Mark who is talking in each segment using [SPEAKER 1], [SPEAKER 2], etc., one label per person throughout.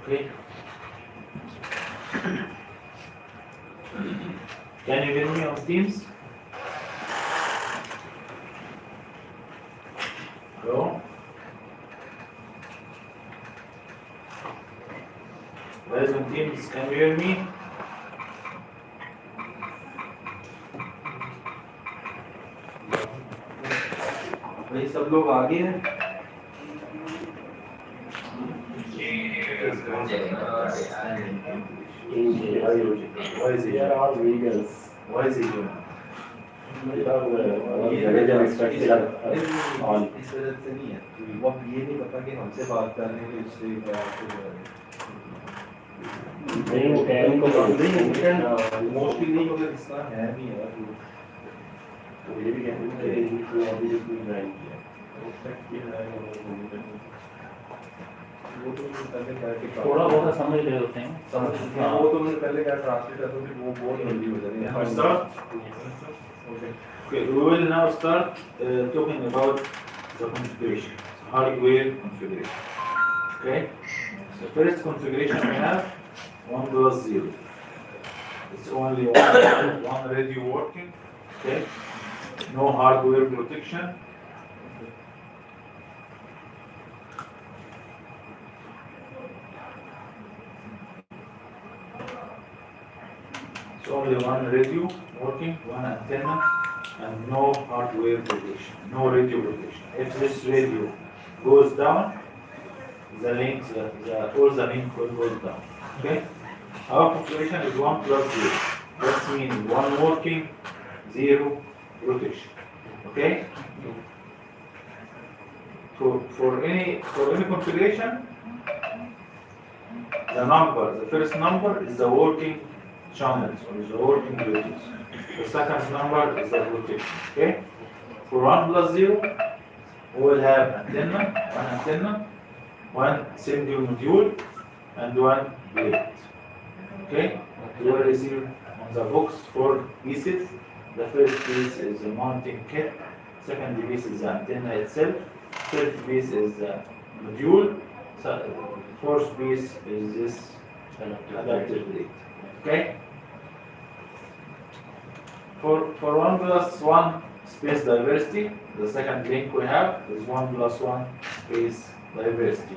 [SPEAKER 1] Okay. Can you hear me on Teams? Hello? Guys on Teams, can you hear me?
[SPEAKER 2] भाई सब लोग आगे हैं
[SPEAKER 1] Why is
[SPEAKER 3] They are all vegans.
[SPEAKER 1] Why is he doing?
[SPEAKER 3] Because religion is structured on.
[SPEAKER 2] इस वजह से नहीं है वो अब ये नहीं पता कि हमसे बात करने के इसलिए
[SPEAKER 3] नहीं वो कह रहे
[SPEAKER 2] मोस्टली नहीं मगर इस्लाम है भी है
[SPEAKER 3] तो ये भी कहते हैं कि अभी जो कोई ज्वाइन किया वो फैक्ट ये है
[SPEAKER 2] वो तो पहले करके
[SPEAKER 4] थोड़ा बहुत समझ रहे होते हैं
[SPEAKER 2] समझ हाँ वो तो मैंने पहले क्या ट्रांसलेट कर दूँ वो बहुत जल्दी हो जाएगी
[SPEAKER 1] Now start. Okay, we will now start talking about the configuration, hardware configuration. Okay, the first configuration we have 1 plus 0. It's only one radio working. Okay, no hardware protection. It's only one radio working, one antenna, and no hardware protection, no radio protection. If this radio goes down, the link, all the link will go down. Okay? Our configuration is 1 plus 0. That means 1 working, 0 protection. Okay? For any configuration, the first number is the working channels or the working radios. The second number is the protection. Okay? For 1 plus 0, we will have antenna, one single module, and one plate. Okay? You will receive on the box 4 pieces. The first piece is the mounting kit, second piece is the antenna itself, third piece is the module, fourth piece is this adapter plate. Okay? For 1 plus 1 space diversity, the second link we have is 1 plus 1 space diversity.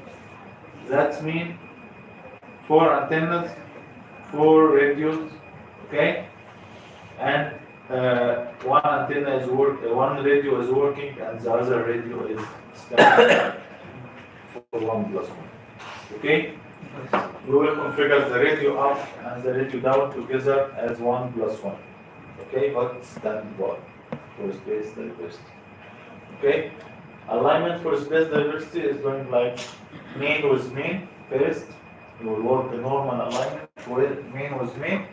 [SPEAKER 1] That means 4 antennas, 4 radios, okay? And one antenna is one radio is working and the other radio is standing for 1 plus 1. Okay? We will configure the radio up and the radio down together as 1 plus 1. Okay, but stand by for space diversity. Okay, alignment for space diversity is going like main with main first. You will work the normal alignment for main with main.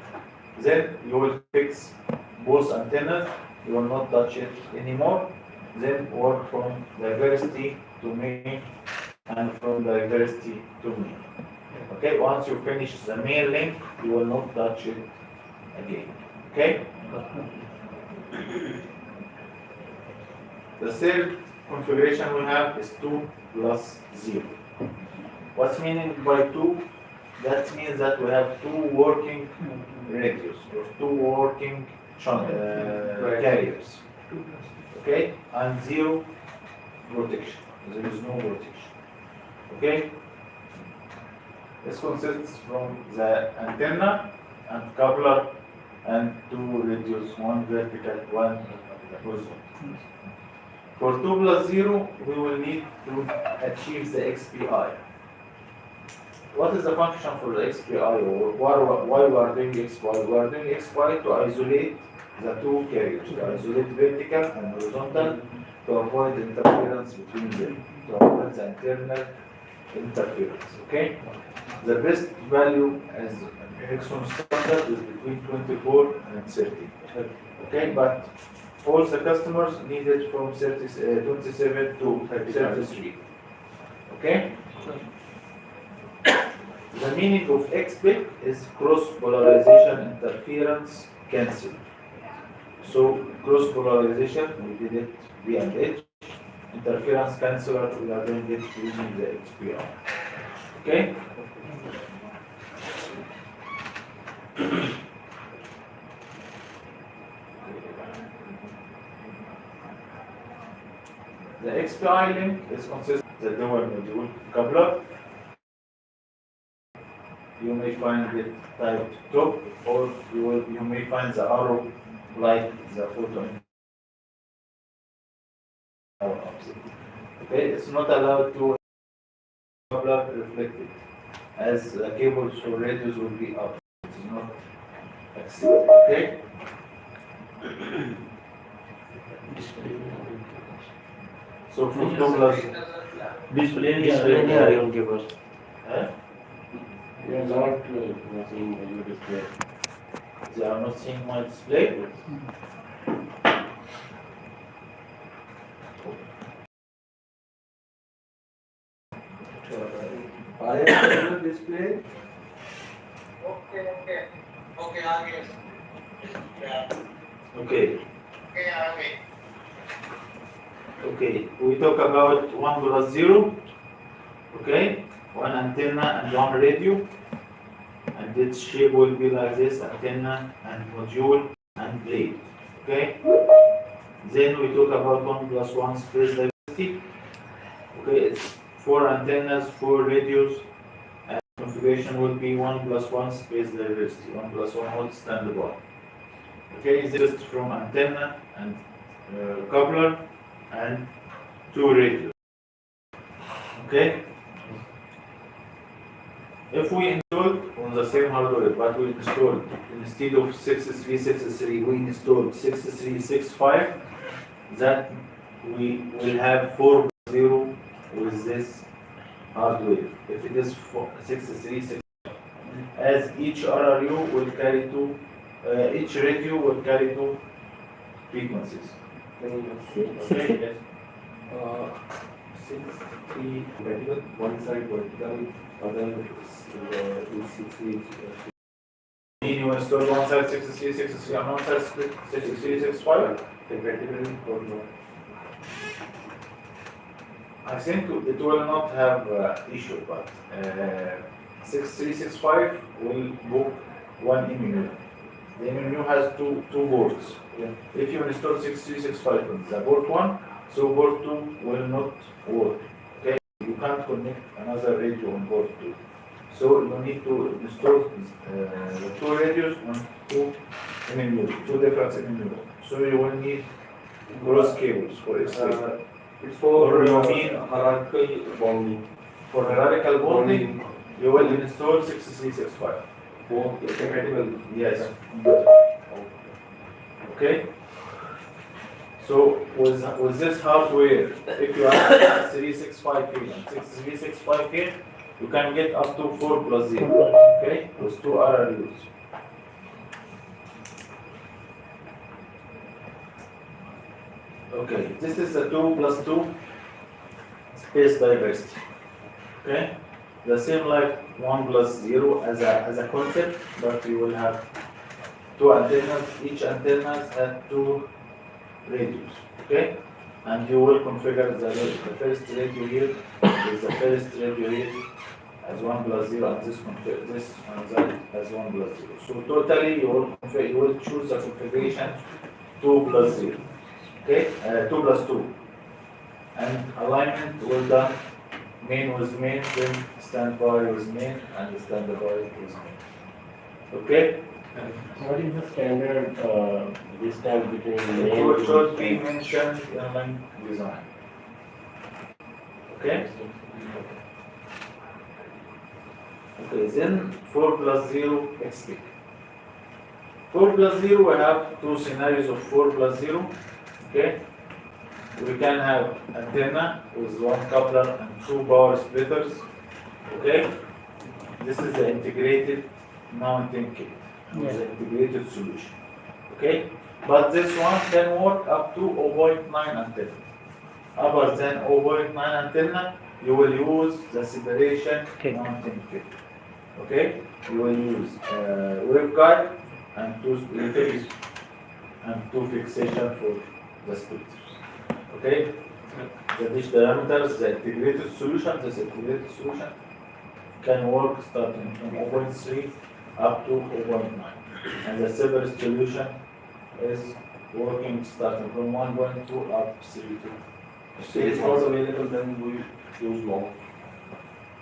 [SPEAKER 1] Then you will fix both antennas. You will not touch it anymore. Then work from diversity to main and from diversity to main. Okay, once you finish the main link, you will not touch it again. Okay? The third configuration we have is 2 plus 0. What's meaning by 2? That means that we have 2 working radios or 2 working carriers. Okay? And 0 protection. There is no protection. Okay? This consists from the antenna and coupler and 2 radios, one vertical, one horizontal. For 2 plus 0, we will need to achieve the XPI. What is the function for the XPI, or why we are doing XPI? We are doing XPI to isolate the 2 carriers, to isolate vertical and horizontal, to avoid interference between them, to avoid the internal interference. Okay? The best value as Ericsson standard is between 24 and 30. Okay, but all the customers need it from 27 to 33. Okay? The meaning of XPIC is cross polarization interference cancel. So cross polarization, we did it V and H. Interference canceller, we are doing it using the XPI. Okay? SPI link is consistent with the dual module coupler. You may find it typed top, or you may find the arrow like the photo in our opposite. Okay, it's not allowed to coupler reflected, as the cables or radios will be up. It is not accepted. Okay. So for doublers,
[SPEAKER 4] Display
[SPEAKER 3] on cables.
[SPEAKER 1] eh?
[SPEAKER 3] We are not seeing your display.
[SPEAKER 1] They are not seeing my display.
[SPEAKER 2] I have the display.
[SPEAKER 1] Okay. Okay, we talk about 1 plus 0. Okay, one antenna and one radio. And its shape will be like this: antenna and module and blade. Okay. Then we talk about 1 plus 1 space diversity. Okay, it's 4 antennas, 4 radios, and configuration will be 1 plus 1 space diversity. 1 plus 1 whole standby. Okay, this is from antenna and coupler and 2 radios. Okay. If we installed on the same hardware, but we installed instead of 6363, we installed 6365, that we will have 4 0 with this hardware. If it is 6365, as each RRU will carry 2, each radio will carry 2 frequencies. Okay, yes.
[SPEAKER 2] 6-3 vertical, one side vertical, other is 6-3.
[SPEAKER 1] You install one side 6363 and one side 6365.
[SPEAKER 2] Vertically or not?
[SPEAKER 1] I think it will not have issue, but 6365 will book one MMU. The MMU has two ports.
[SPEAKER 2] Yeah.
[SPEAKER 1] If you install 6365 on the port 1, so port 2 will not work. Okay, you can't connect another radio on port 2. So you need to install the 2 radios on 2 MMUs, 2 different MMUs. So you will need cross cables for X-ray.
[SPEAKER 2] It's for
[SPEAKER 1] Or you mean
[SPEAKER 2] hierarchical bonding.
[SPEAKER 1] for hierarchical bonding, you will install 6365.
[SPEAKER 2] Both compatible.
[SPEAKER 1] Yes. Okay. So with this hardware, if you have 6365 here and 6365 here, you can get up to 4 plus 0. Okay, with 2 RRUs. Okay, this is the 2 plus 2 space diversity. Okay, the same like 1 plus 0 as a concept, but you will have 2 antennas. Each antenna has 2 radios. Okay, and you will configure the first radio here is the first radio here as 1 plus 0, and this and that as 1 plus 0. So totally you will choose the configuration 2 plus 0. Okay, 2 plus 2. And alignment will done main with main, then standby with main, and standby with main. Okay?
[SPEAKER 3] What is the standard distance between
[SPEAKER 1] It should be mentioned in link design. Okay? Okay, then 4 plus 0 expect. 4 plus 0, we have 2 scenarios of 4 plus 0. Okay? We can have antenna with 1 coupler and 2 power splitters. Okay? This is the integrated mounting kit.
[SPEAKER 4] Yeah.
[SPEAKER 1] The integrated solution. Okay? But this one can work up to 0.9 antenna. Other than 0.9 antenna, you will use the separation mounting kit. Okay? You will use waveguide and 2 splitters and 2 fixation for the splitters. Okay? The dish diameters, the integrated solution, this integrated solution can work starting from 0.3 up to 0.9. And the separate solution is working starting from 1.2 up to 3.2.
[SPEAKER 2] Space not available, then we use long.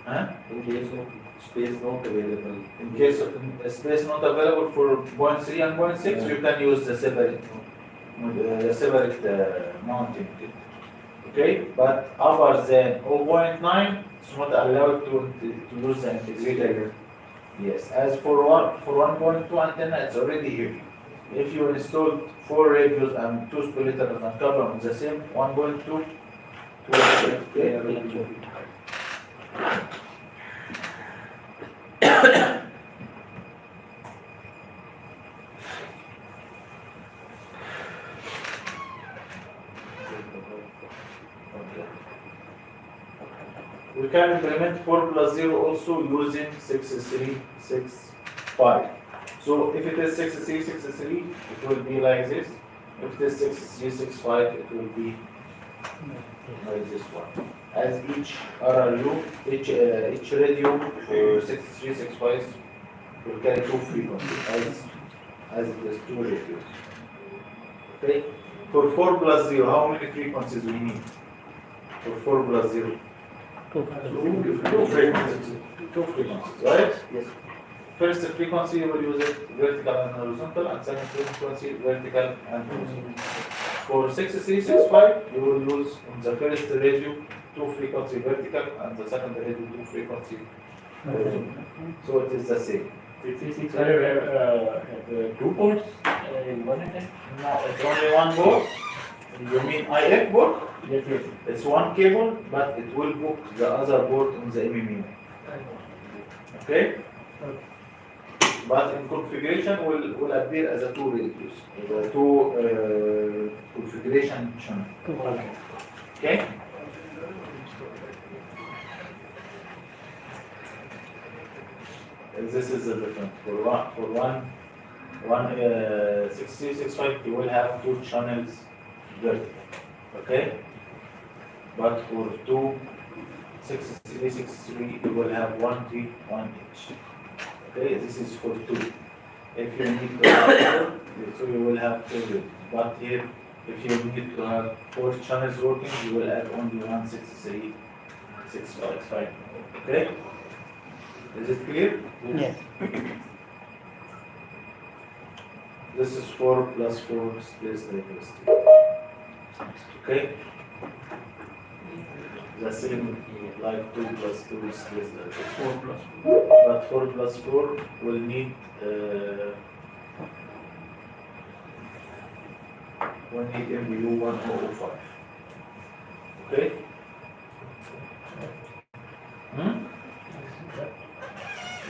[SPEAKER 1] Huh?
[SPEAKER 2] In case of space not available.
[SPEAKER 1] In case of space not available for point 3 and point 6, you can use the separate mounting kit. Okay, but other than 0.9, it's not allowed to use the integrated. Yes, as for 1.2 antenna, it's already heavy. If you installed 4 radios and 2 splitters and cover on the same 1.2, okay. We can implement 4 plus 0 also using 6365. So if it is 6363, it will be like this. If it is 6365, it will be like this one. As each RRU, each radio for 6365 will carry 2 frequencies, as it is 2 radios. Okay. For 4 plus 0, how many frequencies we need? For 4 plus 0. Two frequencies, right?
[SPEAKER 3] Yes.
[SPEAKER 1] First frequency you will use it vertical and horizontal, and second frequency vertical and horizontal. For 6365, you will use on the first radio 2 frequency vertical and the second radio 2 frequency horizontal. So it is the same.
[SPEAKER 3] 365 have 2 ports in one antenna?
[SPEAKER 1] No, it's only one board. You mean IF board?
[SPEAKER 3] Yes, yes.
[SPEAKER 1] It's one cable, but it will book the other board on the MMU. Okay? But in configuration will appear as a 2 radios, the 2 configuration channel.
[SPEAKER 3] Okay.
[SPEAKER 1] Okay? And this is the difference. For one 6365, you will have 2 channels vertical. Okay? But for 6363, you will have 1 feet, 1 inch. Okay, this is for 2. If you need to have 4, so you will have 2. But here, if you need to have 4 channels working, you will add only 16365. Okay? Is it clear?
[SPEAKER 4] Yes.
[SPEAKER 1] This is 4 plus 4 space diversity. Okay? The same like 2 plus 2 space diversity.
[SPEAKER 4] 4 plus.
[SPEAKER 1] But 4 plus 4 will need MBU 1005. Okay?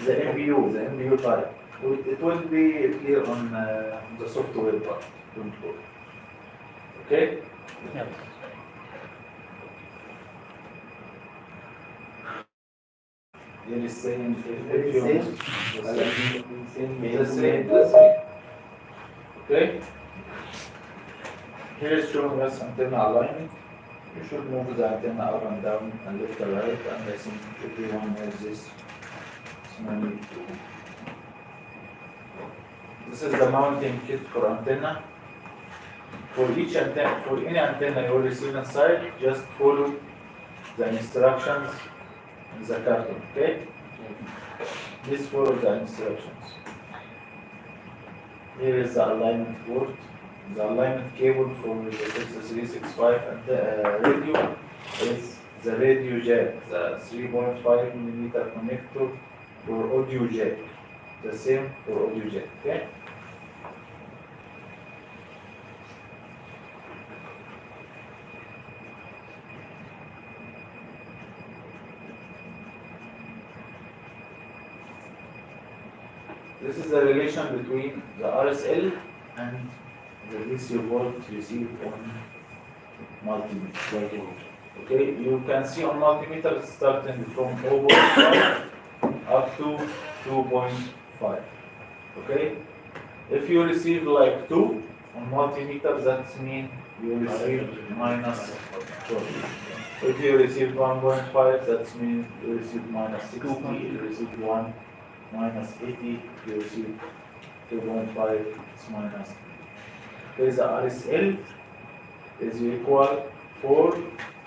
[SPEAKER 1] The MBU type. It will be clear on the software part. Don't worry. Okay?
[SPEAKER 4] Yes.
[SPEAKER 1] It is saying
[SPEAKER 2] Very same.
[SPEAKER 1] the same. Okay? Here is showing us antenna alignment. You should move the antenna up and down and left and right, and I think everyone knows this. So no need to. This is the mounting kit for antenna. For each antenna, for any antenna you will receive inside, just follow the instructions in the carton, okay? Please follow the instructions. Here is the alignment board. The alignment cable for the 6365 and the radio is the radio jack, the 3.5mm connector for audio jack. The same for audio jack, okay? This is the relation between the RSL and the DC volt received on multimeter. Okay, you can see on multimeter starting from 0.5 up to 2.5. Okay, if you receive like 2 on multimeter, that means you received minus 4. If you received 1.5, that means you received minus 60. You received 1 minus 80. You received 2.5. It's minus. There is a RSL is equal 4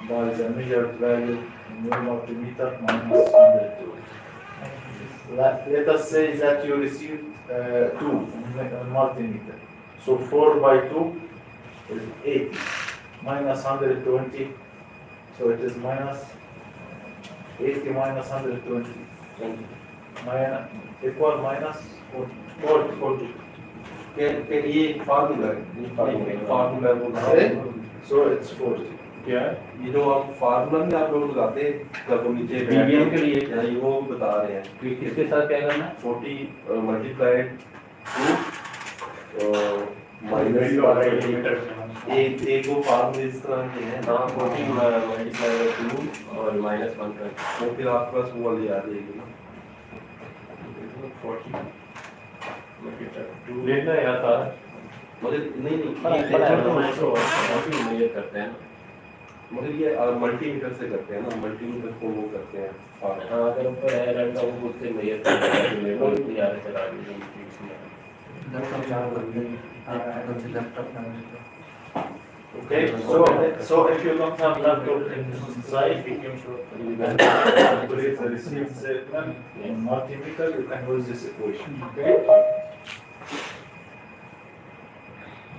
[SPEAKER 1] by the measured value in your multimeter minus 120. Let us say that you received 2 multimeter. So 4 by 2 is 80 minus 120. So it is minus 80 minus 120. Equal minus 40.
[SPEAKER 2] ये formula है, formula बोल रहा है।
[SPEAKER 1] So it's 40.
[SPEAKER 3] क्या है?
[SPEAKER 2] ये जो आप फार्मूला में आप लोग लगाते हैं जब वो नीचे
[SPEAKER 3] BBM के लिए
[SPEAKER 2] ये वो बता रहे हैं
[SPEAKER 3] इसके साथ क्या करना है?
[SPEAKER 2] 40 मल्टीप्लाइड टू माइनस एक वो फार्मूले इस तरह के हैं
[SPEAKER 3] हाँ 40 मल्टीप्लाई 2 और माइनस 1 का
[SPEAKER 2] तो फिर आपके पास वो वाली आ जाएगी ना
[SPEAKER 3] 40 लेना या था
[SPEAKER 2] मुझे नहीं
[SPEAKER 3] मेजर करते हैं
[SPEAKER 2] मगर ये मल्टीमीटर से करते हैं ना मल्टीमीटर को वो करते हैं
[SPEAKER 3] हाँ अगर ऊपर है रंग का वो उससे मेजर करते हैं लेवल यार चला
[SPEAKER 1] Okay, so if you don't have laptop inside, you can calculate the received signal in multimeter, you can use this equation. Okay?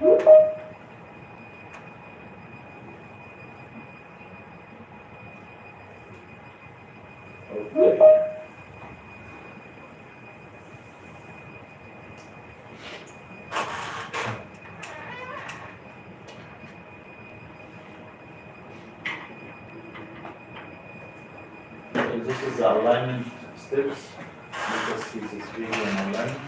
[SPEAKER 1] Okay. This is the alignment steps. Let us see this video on alignment.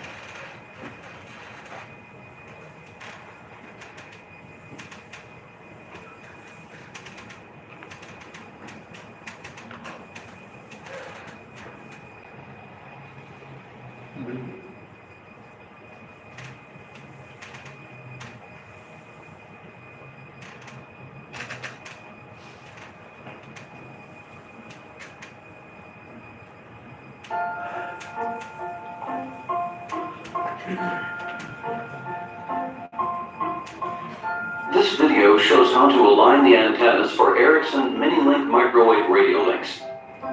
[SPEAKER 5] This video shows how to align the antennas for Ericsson mini-link microwave radio links.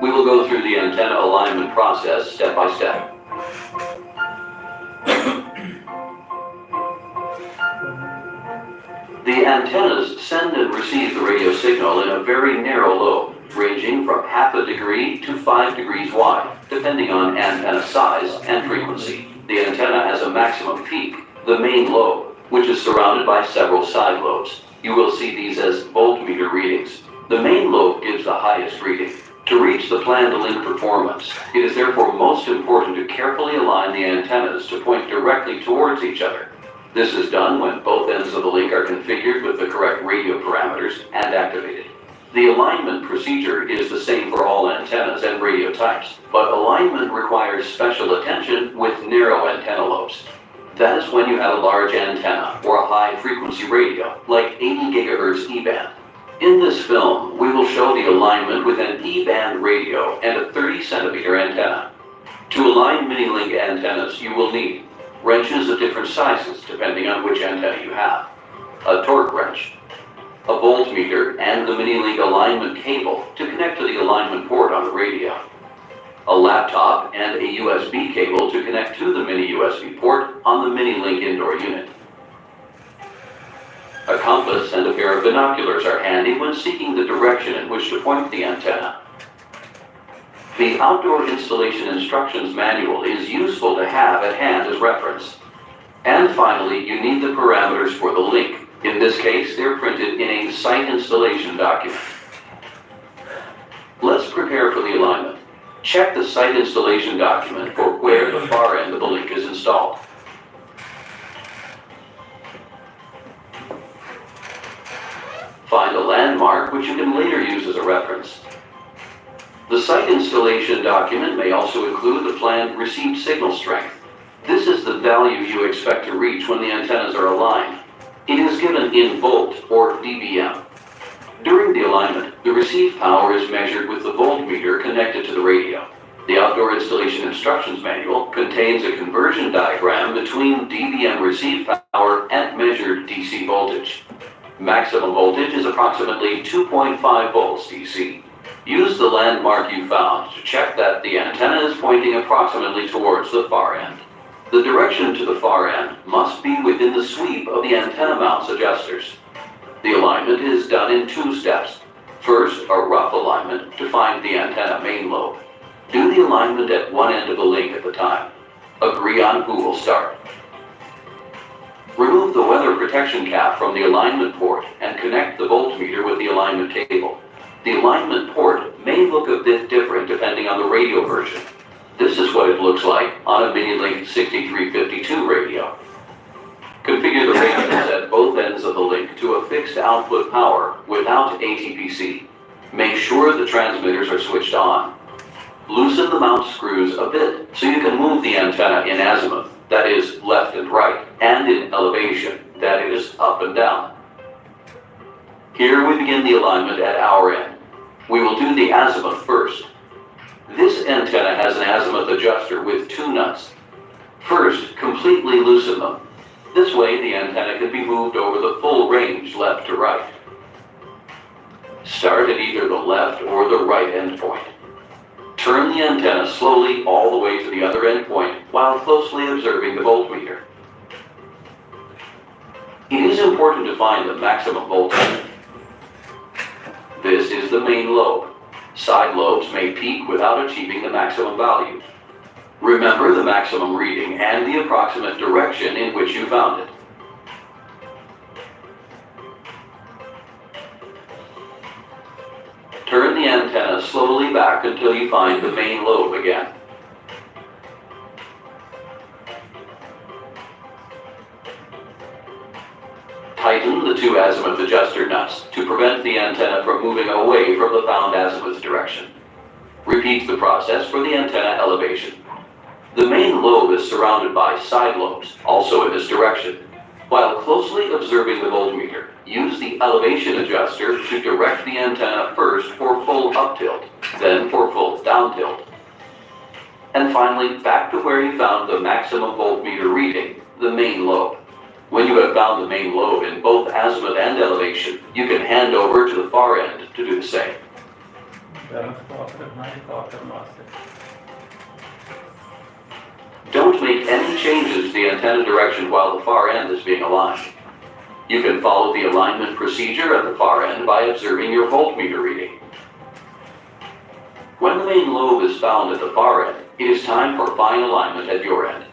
[SPEAKER 5] We will go through the antenna alignment process step by step. The antennas send and receive the radio signal in a very narrow lobe, ranging from half a degree to 5 degrees wide, depending on antenna size and frequency. The antenna has a maximum peak, the main lobe, which is surrounded by several side lobes. You will see these as voltmeter readings. The main lobe gives the highest reading. To reach the planned link performance, it is therefore most important to carefully align the antennas to point directly towards each other. This is done when both ends of the link are configured with the correct radio parameters and activated. The alignment procedure is the same for all antennas and radio types, but alignment requires special attention with narrow antenna lobes. That is when you have a large antenna or a high-frequency radio, like 80 GHz E-band. In this film, we will show the alignment with an E-band radio and a 30-centimeter antenna. To align mini-link antennas, you will need wrenches of different sizes depending on which antenna you have, a torque wrench, a voltmeter, and the mini-link alignment cable to connect to the alignment port on the radio, a laptop and a USB cable to connect to the mini USB port on the mini-link indoor unit. A compass and a pair of binoculars are handy when seeking the direction in which to point the antenna. The outdoor installation instructions manual is useful to have at hand as reference. And finally, you need the parameters for the link. In this case, they're printed in a site installation document. Let's prepare for the alignment. Check the site installation document for where the far end of the link is installed. Find a landmark which you can later use as a reference. The site installation document may also include the planned received signal strength. This is the value you expect to reach when the antennas are aligned. It is given in volt or dBm. During the alignment, the received power is measured with the voltmeter connected to the radio. The outdoor installation instructions manual contains a conversion diagram between dBm received power and measured DC voltage. Maximum voltage is approximately 2.5 volts DC. Use the landmark you found to check that the antenna is pointing approximately towards the far end. The direction to the far end must be within the sweep of the antenna mounts adjusters. The alignment is done in 2 steps. First, a rough alignment to find the antenna main lobe. Do the alignment at one end of the link at the time. Agree on who will start. Remove the weather protection cap from the alignment port and connect the voltmeter with the alignment table. The alignment port may look a bit different depending on the radio version. This is what it looks like on a Mini-Link 6352 radio. Configure the radios at both ends of the link to a fixed output power without ATPC. Make sure the transmitters are switched on. Loosen the mount screws a bit so you can move the antenna in azimuth, that is left and right, and in elevation, that is up and down. Here we begin the alignment at our end. We will do the azimuth first. This antenna has an azimuth adjuster with 2 nuts. First, completely loosen them. This way the antenna can be moved over the full range left to right. Start at either the left or the right endpoint. Turn the antenna slowly all the way to the other endpoint while closely observing the voltmeter. It is important to find the maximum voltage. This is the main lobe. Side lobes may peak without achieving the maximum value. Remember the maximum reading and the approximate direction in which you found it. Turn the antenna slowly back until you find the main lobe again. Tighten the 2 azimuth adjuster nuts to prevent the antenna from moving away from the found azimuth direction. Repeat the process for the antenna elevation. The main lobe is surrounded by side lobes, also in this direction. While closely observing the voltmeter, use the elevation adjuster to direct the antenna first for full up tilt, then for full down tilt. And finally, back to where you found the maximum voltmeter reading, the main lobe. When you have found the main lobe in both azimuth and elevation, you can hand over to the far end to do the same. Don't make any changes to the antenna direction while the far end is being aligned. You can follow the alignment procedure at the far end by observing your voltmeter reading. When the main lobe is found at the far end, it is time for fine alignment at your end.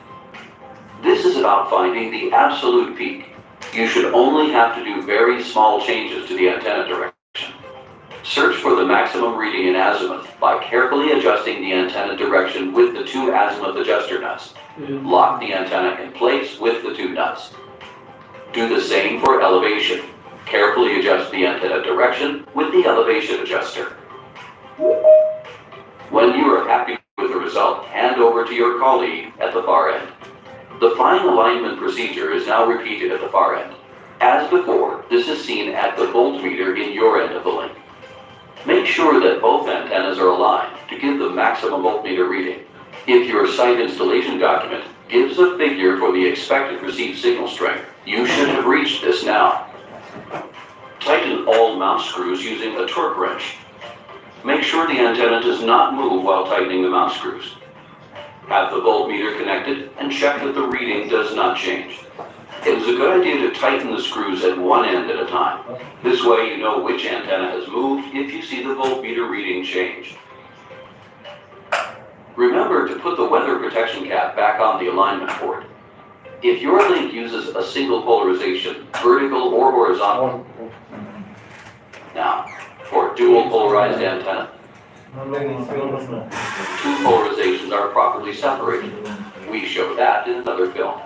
[SPEAKER 5] This is about finding the absolute peak. You should only have to do very small changes to the antenna direction. Search for the maximum reading in azimuth by carefully adjusting the antenna direction with the 2 azimuth adjuster nuts. Lock the antenna in place with the 2 nuts. Do the same for elevation. Carefully adjust the antenna direction with the elevation adjuster. When you are happy with the result, hand over to your colleague at the far end. The fine alignment procedure is now repeated at the far end. As before, this is seen at the voltmeter in your end of the link. Make sure that both antennas are aligned to give the maximum voltmeter reading. If your site installation document gives a figure for the expected received signal strength, you should have reached this now. Tighten all mount screws using a torque wrench. Make sure the antenna does not move while tightening the mount screws. Have the voltmeter connected and check that the reading does not change. It is a good idea to tighten the screws at one end at a time. This way you know which antenna has moved if you see the voltmeter reading change. Remember to put the weather protection cap back on the alignment port. If your link uses a single polarization, vertical or horizontal. Now, for dual polarized antenna, 2 polarizations are properly separated. We show that in another film.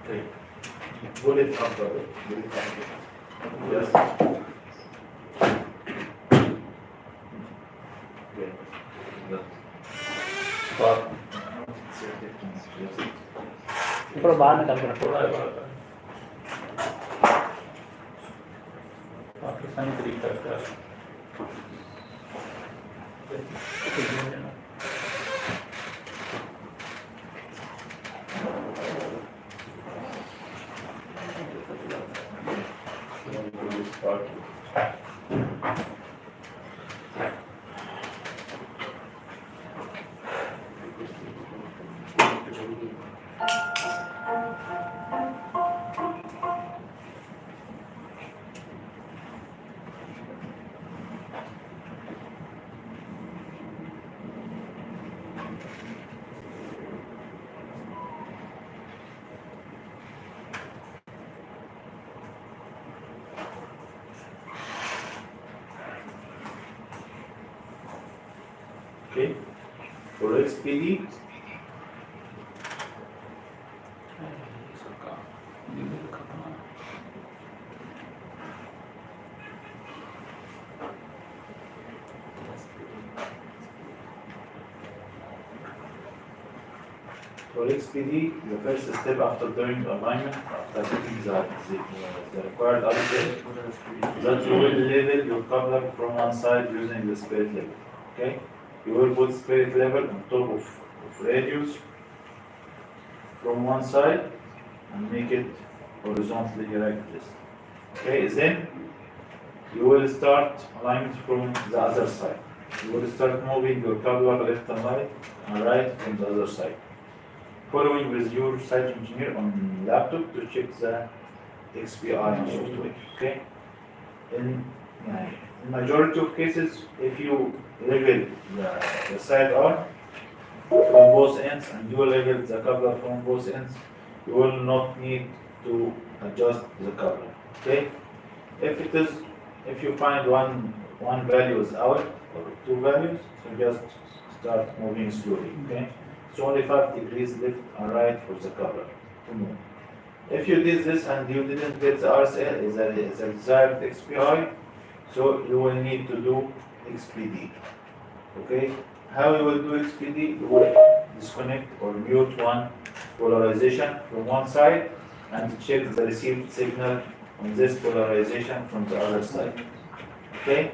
[SPEAKER 2] Right.
[SPEAKER 1] pull it up a bit. Pull it up a bit. Yes. Okay. Good.
[SPEAKER 4] थोड़ा बाहर निकाल के रखो पाकिस्तानी तरीका का
[SPEAKER 1] Okay. For XPD, the first step after doing alignment, after putting the required output, that you will level your coupler from one side using the spirit level. Okay? You will put spirit level on top of radius from one side and make it horizontally like this. Okay, then you will start alignment from the other side. You will start moving your coupler left and right from the other side. Following with your site engineer on laptop to check the XPI software. Okay? In majority of cases, if you level the side arm from both ends and you level the coupler from both ends, you will not need to adjust the coupler. Okay? If you find one value is out or two values, so just start moving slowly. Okay? It's only 5 degrees left and right for the coupler to move. If you did this and you didn't get the RSL, is a desired XPI, so you will need to do XPD. Okay? How you will do XPD? You will disconnect or mute one polarization from one side and check the received signal on this polarization from the other side. Okay?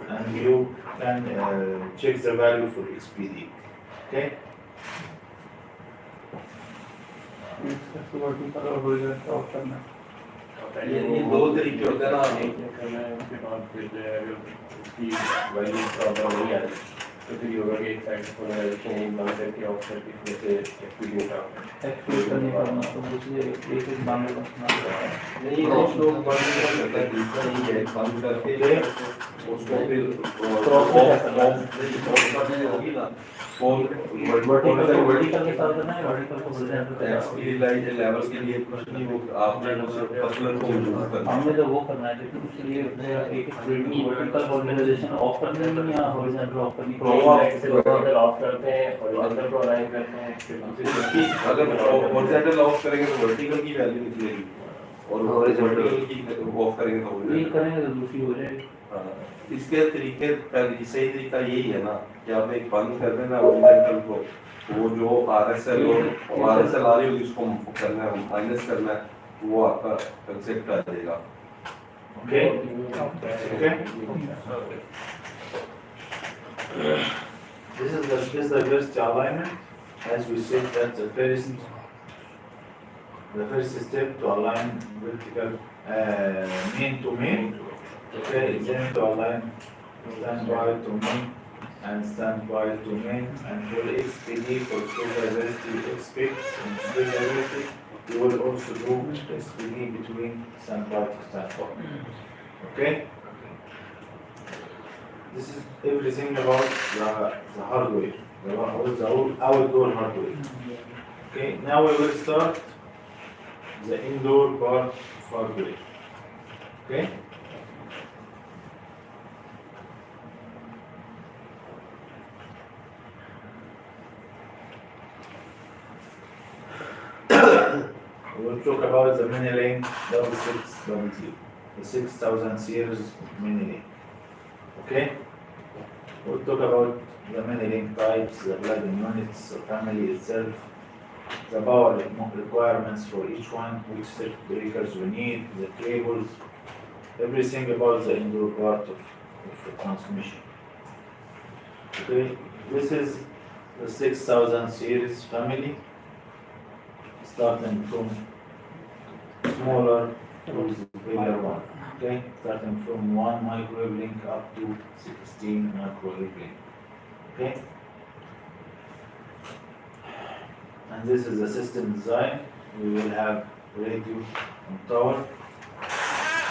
[SPEAKER 1] And you can check the value for XPD. Okay?
[SPEAKER 4] Vertical और horizontal of करना
[SPEAKER 2] ये दो तरीके होते हैं ना
[SPEAKER 3] करना है उसके बाद फिर उसकी वैल्यू प्रॉब्लम नहीं आ रही तो फिर योगा के एक साइड पोलराइजेशन एक बंद करके ऑफ करके इसमें से एक्सपीरियंस आता है
[SPEAKER 4] एक्सप्लेन करने का ना तो दूसरे एक बांध रखना
[SPEAKER 2] नहीं कुछ लोग बंद कर सकते हैं दूसरा नहीं है बंद करके उसको फिर होगी ना
[SPEAKER 4] वर्टिकल के साथ करना है वर्टिकल को हॉरिजॉन्टल
[SPEAKER 2] एक्सपीरियंस लाइट लेवल के लिए कुछ नहीं वो आपने पर्सनल को यूज करना
[SPEAKER 4] हमने तो वो करना है लेकिन उसके लिए एक वर्टिकल पॉलराइजेशन ऑफ करना है या हॉरिजॉन्टल ऑफ करनी
[SPEAKER 3] हॉरिजॉन्टल ऑफ करते हैं हॉरिजॉन्टल को अलाइन करते हैं
[SPEAKER 2] अगर हॉरिजॉन्टल ऑफ करेंगे तो वर्टिकल की वैल्यू निकलेगी और हॉरिजॉन्टल की ऑफ करेंगे तो
[SPEAKER 4] ये करेंगे तो दूसरी हो जाएगी।
[SPEAKER 2] इसके तरीके सही तरीका यही है ना कि आप एक बंद कर देना हॉरिजॉन्टल को वो जो आरएसएल और आरएसएल आ रही होगी उसको करना है माइनस करना है वो आपका कंसेप्ट आ जाएगा।
[SPEAKER 1] Okay? Okay? This is the space diversity alignment. As we said, that's the first step to align vertical main to main. Okay, then to align standby to main and standby to main, and for XPD for space diversity expect and space diversity you will also do XPD between standby to standby. Okay? This is everything about the hardware, the outdoor hardware. Okay, now we will start the indoor part of hardware. Okay? We will talk about the mini link 6600, the 6000 series mini link. Okay? We'll talk about the mini link types, the plug-in units, the family itself, the power requirements for each one, which circuit breakers we need, the cables, everything about the indoor part of the transmission. Okay, this is the 6000 series family, starting from smaller to the bigger one. Okay, starting from 1 microwave link up to 16 microwave link. Okay, and this is the system design. We will have radio on tower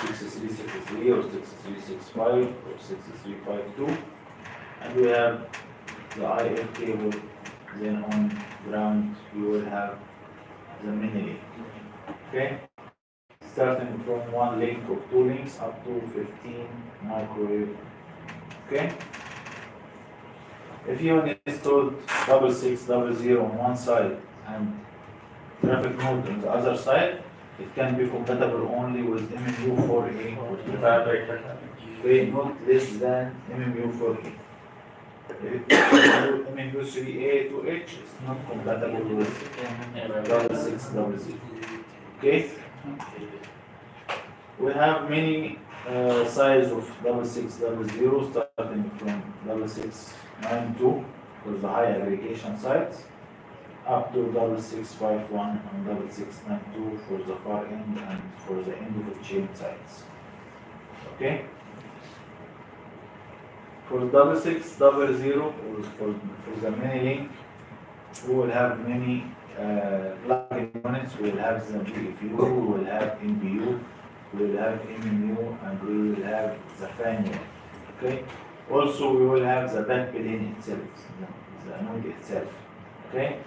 [SPEAKER 1] 6363 or 6365 or 6352, and we have the IF cable. Then on ground we will have the mini link. Okay, starting from 1 link or 2 links up to 15 microwave. Okay, if you installed 6600 on one side and traffic node on the other side, it can be compatible only with MMU4A, okay, not less than MMU4A. If MMU3A to H is not compatible with 6600. Okay, we have many size of 6600 starting from 6692 for the high aggregation sites up to 6651 and 6692 for the far end and for the end of the chain sites. Okay, for 6600 or for the mini link, we will have many plug-in units. We will have the BFU, we will have MBU, we will have MMU, and we will have the fan unit. Okay, also we will have the backplane itself, the node itself. Okay,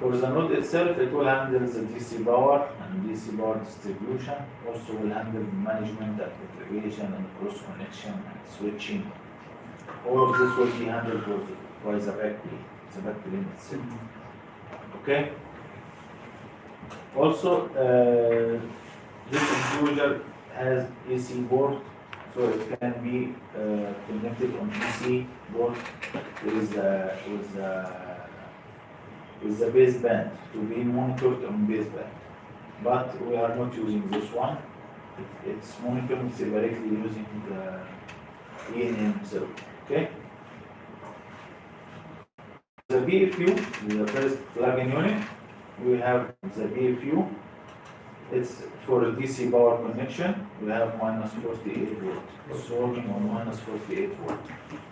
[SPEAKER 1] for the node itself, it will handle the DC power and DC power distribution. Also will handle management and configuration and cross connection and switching. All of this will be handled by the backplane itself. Okay. Also, this enclosure has AC port, so it can be connected on AC port with the baseband to be monitored on baseband. But we are not using this one. It's monitored separately using the ENM server. Okay. The BFU, the first plug-in unit, we have the BFU. It's for a DC power connection. We have minus 48 volt. It's working on minus 48 volt.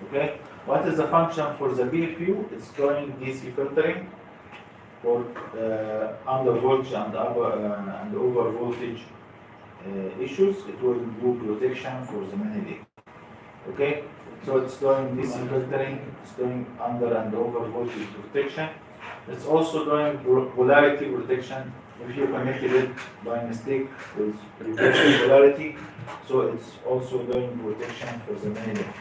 [SPEAKER 1] Okay. What is the function for the BFU? It's doing DC filtering for under voltage and over voltage issues. It will do protection for the mini link. Okay, so it's doing DC filtering, it's doing under and over voltage protection. It's also doing polarity protection. If you connected it by mistake with reverse polarity, so it's also doing protection for the mini link.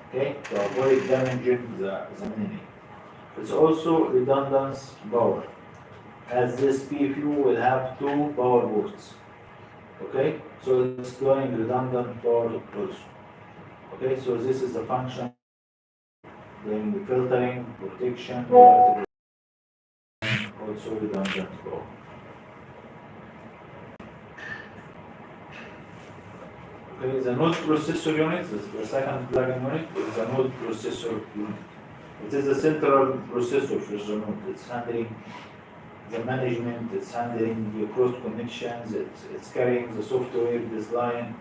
[SPEAKER 1] Okay, to avoid damaging the mini link. It's also redundance power, as this PFU will have 2 power ports. Okay, so it's doing redundant power also. Okay, so this is the function doing the filtering, protection, also redundant power. Okay, the node processor unit, the second plug-in unit, is the node processor unit. It is the central processor for the node. It's handling the management, it's handling the cross connections, it's carrying the software design,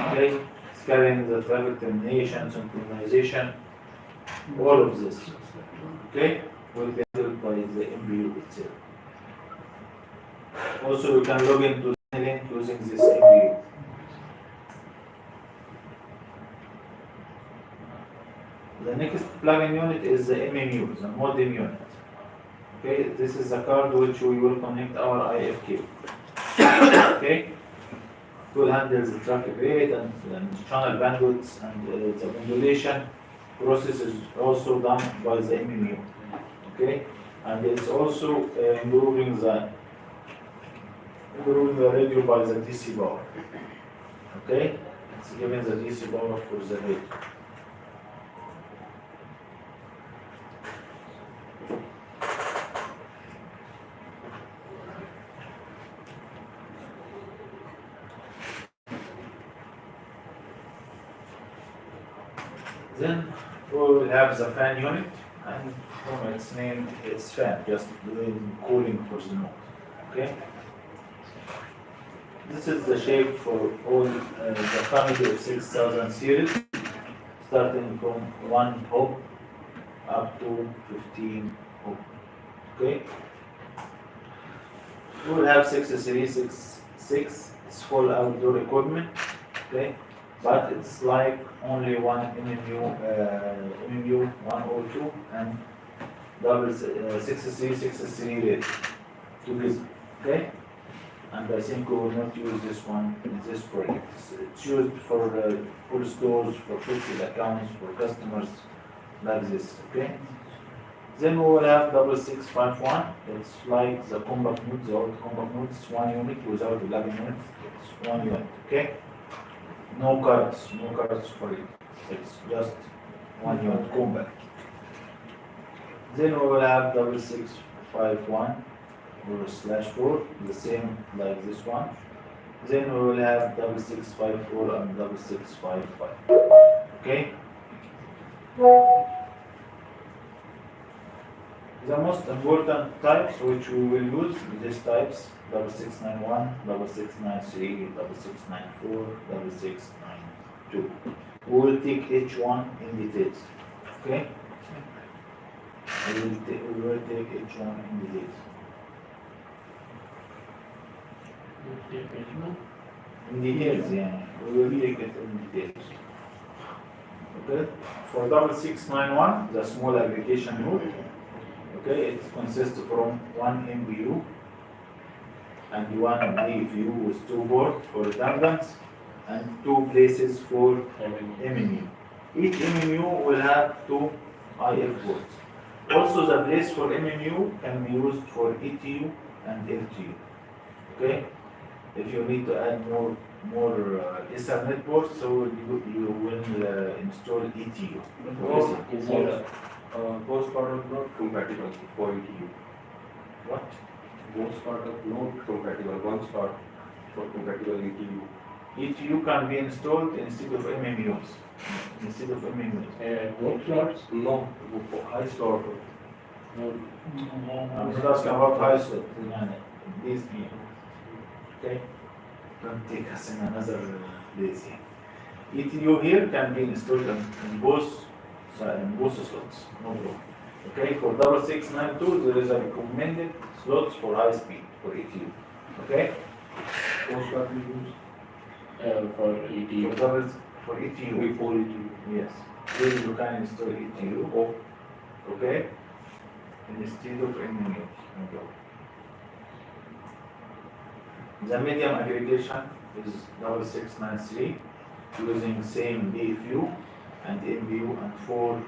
[SPEAKER 1] okay? It's carrying the traffic termination, synchronization, all of this, okay? Will be handled by the MBU itself. Also, you can log into the link using this MBU. The next plug-in unit is the MMU, the modem unit. Okay, this is the card which we will connect our IF cable. Okay, it will handle the traffic rate and channel bandwidths, and the modulation process is also done by the MMU. Okay, and it's also improving the rule the radio by the DC power. Okay? It's given the DC power for the radio. Then we will have the fan unit, and from its name, it's fan, just doing cooling for the node. Okay? This is the shape for all the family of 6000 series, starting from 1 hop up to 15 hop. Okay? We will have 6366, it's full outdoor equipment. Okay? But it's like only one MMU 102 and double 6363 rate together. Okay? And I think we will not use this one in this project. It's used for full stores, for fixed accounts, for customers like this. Okay? Then we will have 6651. It's like the compact node, the old compact node. It's 1 unit without 11 units. It's 1 unit. Okay? No cards for it. It's just 1 unit compact. Then we will have 6651 or /4, the same like this one. Then we will have 6654 and 6655. Okay? The most important types which we will use, these types, 6691, 6693, 6694, 6692. We will take each one in details. Okay? We will take each one in details. In details, yeah. We will take it in details. Okay? For 6691, the small aggregation node, okay, it consists from 1 MBU and 1 DFU with 2 boards for redundance and 2 places for MMU. Each MMU will have 2 IF boards. Also, the place for MMU can be used for ETU and LTU. Okay? If you need to add more Ethernet ports, so you will install ETU.
[SPEAKER 3] Is there a ghost part of node compatible for ETU?
[SPEAKER 1] What?
[SPEAKER 3] Ghost part of node compatible, one part for compatible ETU.
[SPEAKER 1] ETU can be installed instead of MMUs.
[SPEAKER 3] Node slots?
[SPEAKER 2] No, high slot.
[SPEAKER 1] I'm not asking about high slot. These okay? Don't take us in another place here. ETU here can be installed in both slots, no problem. Okay, for 6692 there is a recommended slots for high speed for ETU. Okay?
[SPEAKER 3] Ghost part we use for ETU.
[SPEAKER 1] For ETU.
[SPEAKER 2] Before ETU.
[SPEAKER 1] Yes. Here you can install ETU. Okay? Instead of MMU. No problem. The medium aggregation is 6693 using same DFU and MBU and 4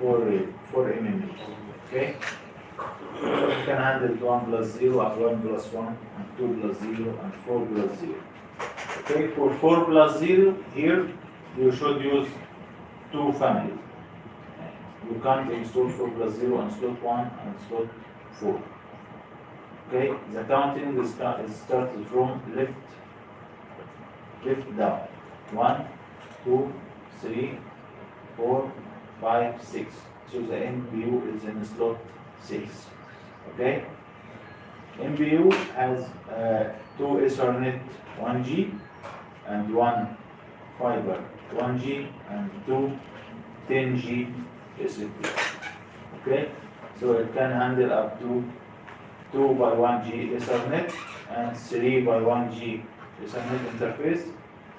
[SPEAKER 1] MMUs. Okay? You can handle 1 plus 0 and 1 plus 1 and 2 plus 0 and 4 plus 0. Okay, for 4 plus 0 here you should use 2 families. You can't install 4 plus 0 on slot 1 and slot 4. Okay, the counting is started from left down. 1, 2, 3, 4, 5, 6. So the MBU is in slot 6. Okay? MBU has 2 Ethernet 1G and 1 fiber 1G and 2 10G SFP. Okay? So it can handle up to 2 by 1G Ethernet and 3 by 1G Ethernet interface